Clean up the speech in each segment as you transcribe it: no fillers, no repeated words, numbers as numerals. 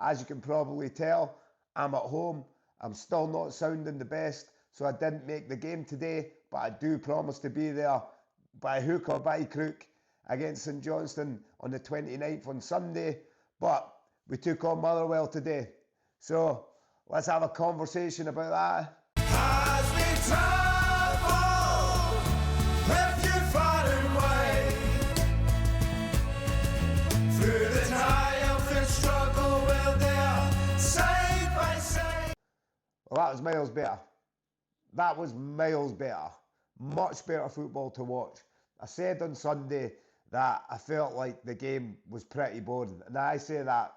As you can probably tell, I'm at home. I'm still not sounding the best, so I didn't make the game today, but I do promise to be there by hook or by crook against St Johnstone on the 29th on Sunday. But we took on Motherwell today. So let's have a conversation about that. As we travel, left you far away, through the triumph and struggle, we're there, side by side. Well, that was miles better. That was miles better. Much better football to watch. I said on Sunday that I felt like the game was pretty boring. And I say that,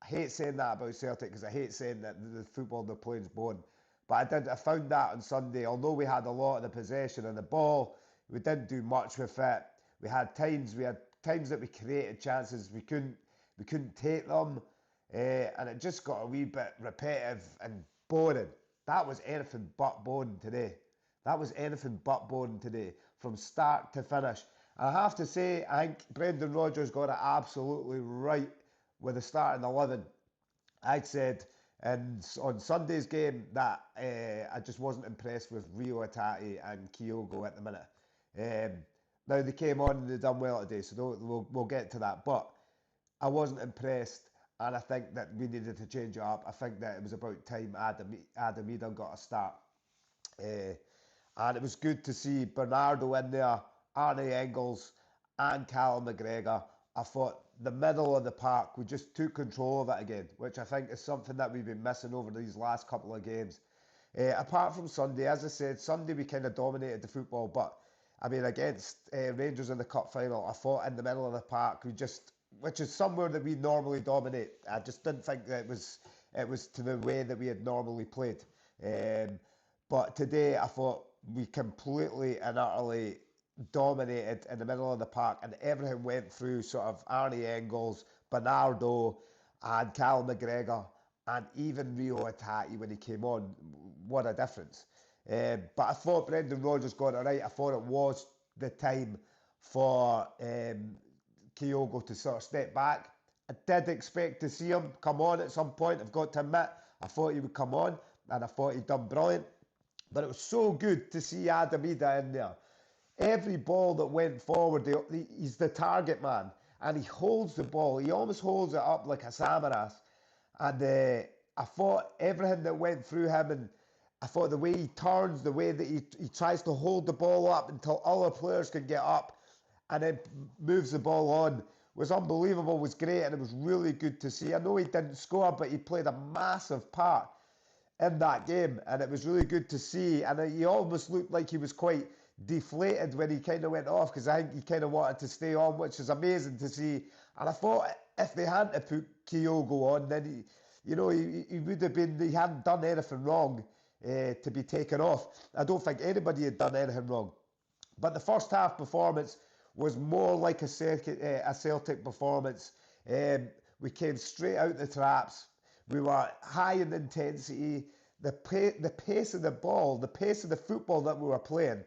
I hate saying that about Celtic because I hate saying that the football they're playing is boring. But I found that on Sunday, although we had a lot of the possession and the ball, we didn't do much with it. We had times that we created chances, we couldn't take them, and it just got a wee bit repetitive and boring. That was anything but boring today. That was anything but boring today, from start to finish. I have to say, I think Brendan Rodgers got it absolutely right with the starting 11. I'd said on Sunday's game that I just wasn't impressed with Rio Atati and Kyogo at the minute. Now they came on and they done well today, so we'll get to that. But I wasn't impressed, and I think that we needed to change it up. I think that it was about time Adam Eden got a start. And it was good to see Bernardo in there, Arne Engels and Callum McGregor. I thought the middle of the park, we just took control of it again, which I think is something that we've been missing over these last couple of games. Apart from Sunday, as I said, Sunday we kind of dominated the football, but I mean against Rangers in the cup final, I thought in the middle of the park, which is somewhere that we normally dominate. I just didn't think that it was to the way that we had normally played. But today I thought we completely and utterly dominated in the middle of the park, and everything went through sort of Arne Engels, Bernardo and Callum McGregor, and even Rio Atati when he came on. What a difference. But I thought Brendan Rodgers got it right. I thought it was the time for Kyogo to sort of step back. I did expect to see him come on at some point, I've got to admit. I thought he would come on, and I thought he'd done brilliant. But it was so good to see Adam Ida in there. Every ball that went forward, he's the target man, and he holds the ball. He almost holds it up like a Samaras. And I thought everything that went through him, and I thought the way he turns, the way that he tries to hold the ball up until other players can get up and then moves the ball on, was unbelievable, was great, and it was really good to see. I know he didn't score, but he played a massive part in that game, and it was really good to see. And he almost looked like he was quite deflated when he kind of went off, because I think he kind of wanted to stay on, which is amazing to see. And I thought if they hadn't put Kyogo on, then he would have been, he hadn't done anything wrong to be taken off. I don't think anybody had done anything wrong. But the first half performance was more like a Celtic performance. We came straight out the traps. We were high in intensity. The pace of the ball, the pace of the football that we were playing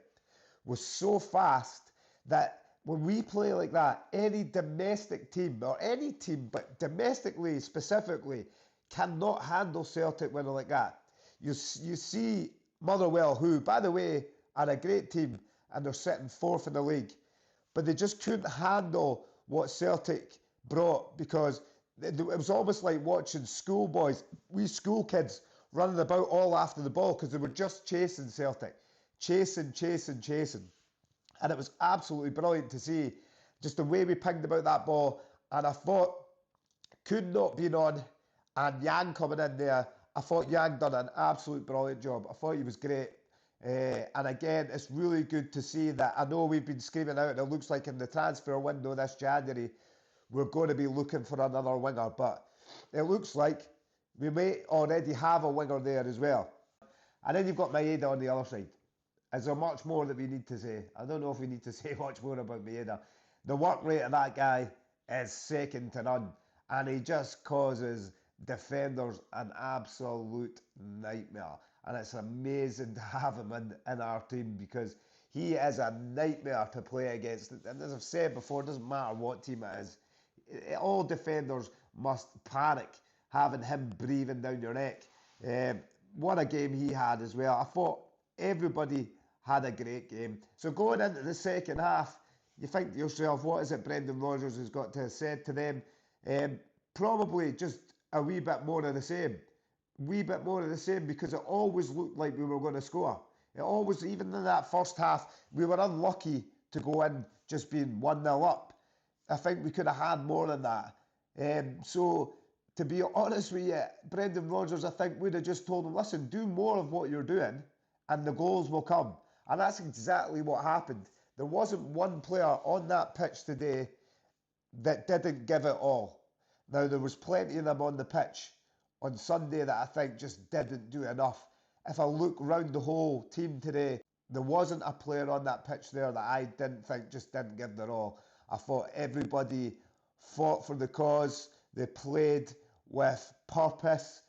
was so fast that when we play like that, any domestic team, or any team, but domestically specifically, cannot handle Celtic when they're like that. You see Motherwell, who, by the way, are a great team, and they're sitting fourth in the league, but they just couldn't handle what Celtic brought, because it was almost like watching schoolboys, we school kids, running about all after the ball, because they were just chasing Celtic. Chasing. And it was absolutely brilliant to see just the way we pinged about that ball. And I thought, could not be on. And Yang coming in there, I thought Yang done an absolute brilliant job. I thought he was great. And again, it's really good to see that. I know we've been screaming out, and it looks like in the transfer window this January, we're going to be looking for another winger. But it looks like we may already have a winger there as well. And then you've got Maeda on the other side. Is there much more that we need to say? I don't know if we need to say much more about Maeda. The work rate of that guy is second to none, and he just causes defenders an absolute nightmare. And it's amazing to have him in our team, because he is a nightmare to play against. And as I've said before, it doesn't matter what team it is. All defenders must panic having him breathing down your neck. What a game he had as well. I thought everybody had a great game. So going into the second half, you think to yourself, what is it Brendan Rodgers has got to have said to them? Probably just a wee bit more of the same. Wee bit more of the same, because it always looked like we were going to score. It always, even in that first half, we were unlucky to go in just being 1-0 up. I think we could have had more than that. So, to be honest with you, Brendan Rodgers, I think, would have just told him, listen, do more of what you're doing and the goals will come. And that's exactly what happened. There wasn't one player on that pitch today that didn't give it all. Now, there was plenty of them on the pitch on Sunday that I think just didn't do enough. If I look round the whole team today, there wasn't a player on that pitch there that I didn't think just didn't give their all. I thought everybody fought for the cause. They played with purpose.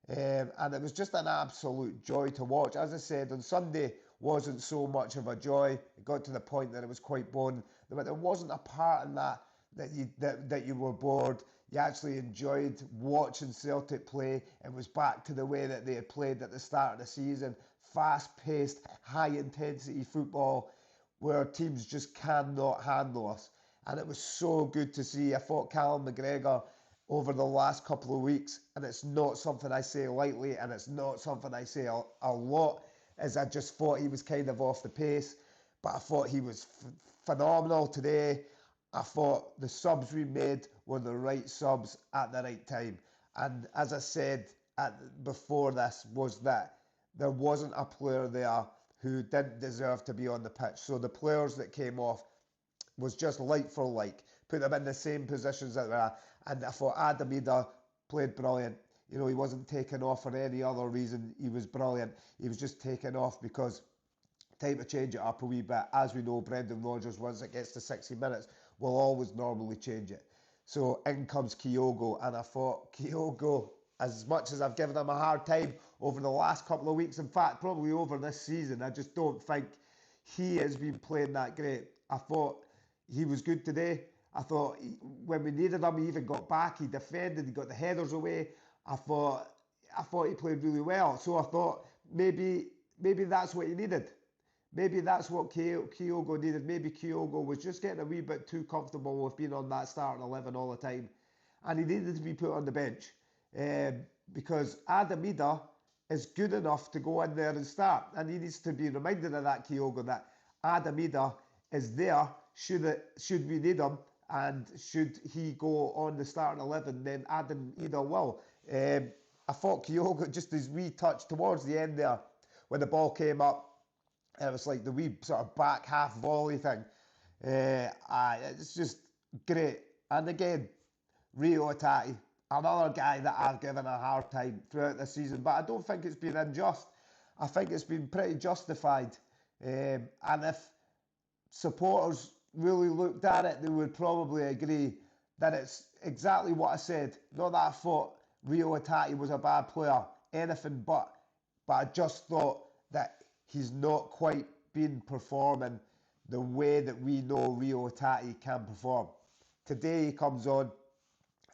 And it was just an absolute joy to watch. As I said, on Sunday wasn't so much of a joy. It got to the point that it was quite boring. But there wasn't a part in that you were bored. You actually enjoyed watching Celtic play. It was back to the way that they had played at the start of the season. Fast-paced, high-intensity football where teams just cannot handle us. And it was so good to see. I thought Callum McGregor over the last couple of weeks, and it's not something I say lightly, and it's not something I say a lot, as I just thought he was kind of off the pace, but I thought he was phenomenal today. I thought the subs we made were the right subs at the right time. And as I said before this, was that there wasn't a player there who didn't deserve to be on the pitch. So the players that came off was just like for like, put them in the same positions that they were. And I thought Adam Ida played brilliant. You know, he wasn't taken off for any other reason. He was brilliant. He was just taken off because time to change it up a wee bit. As we know, Brendan Rodgers, once it gets to 60 minutes, will always normally change it. So in comes Kyogo, and I thought Kyogo, as much as I've given him a hard time over the last couple of weeks, in fact, probably over this season, I just don't think he has been playing that great. I thought he was good today. I thought when we needed him, he even got back, he defended, he got the headers away. I thought he played really well. So I thought maybe that's what he needed. Maybe that's what Kyogo needed. Maybe Kyogo was just getting a wee bit too comfortable with being on that starting 11 all the time. And he needed to be put on the bench. Because Adam Ida is good enough to go in there and start. And he needs to be reminded of that, Kyogo, that Adam Ida is there should we need him. And should he go on the starting 11, then Adam Ida will. I thought Kyogo, just his wee touch towards the end there, when the ball came up, and it was like the wee sort of back half volley thing. It's just great. And again, Rio Otati, another guy that I've given a hard time throughout the season, but I don't think it's been unjust. I think it's been pretty justified. And if supporters really looked at it, they would probably agree that it's exactly what I said. Not that I thought Rio Otati was a bad player, anything but I just thought that he's not quite been performing the way that we know Rio Otati can perform. Today he comes on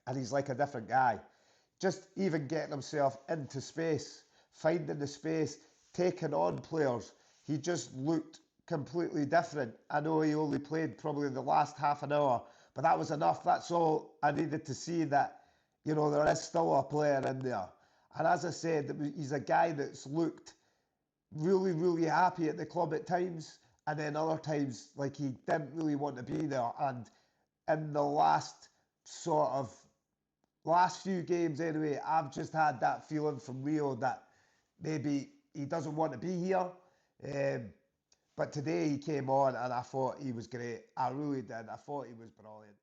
and he's like a different guy. Just even getting himself into space, finding the space, taking on players. He just looked completely different. I know he only played probably the last half an hour, but that was enough. That's all I needed to see, that, you know, there is still a player in there. And as I said, he's a guy that's looked really, really happy at the club at times, and then other times like he didn't really want to be there. And in the last few games anyway, I've just had that feeling from Rio that maybe he doesn't want to be here. But today he came on and I thought he was great. I really did. I thought he was brilliant.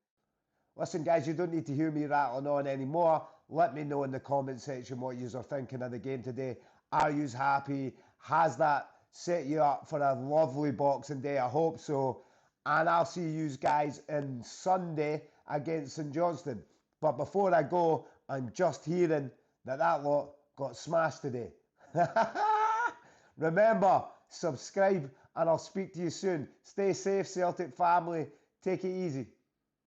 Listen, guys, you don't need to hear me rattling on anymore. Let me know in the comment section what you are thinking of the game today. Are you happy? Has that set you up for a lovely Boxing Day? I hope so. And I'll see you guys on Sunday against St Johnstone. But before I go, I'm just hearing that lot got smashed today. Remember, subscribe, and I'll speak to you soon. Stay safe, Celtic family. Take it easy.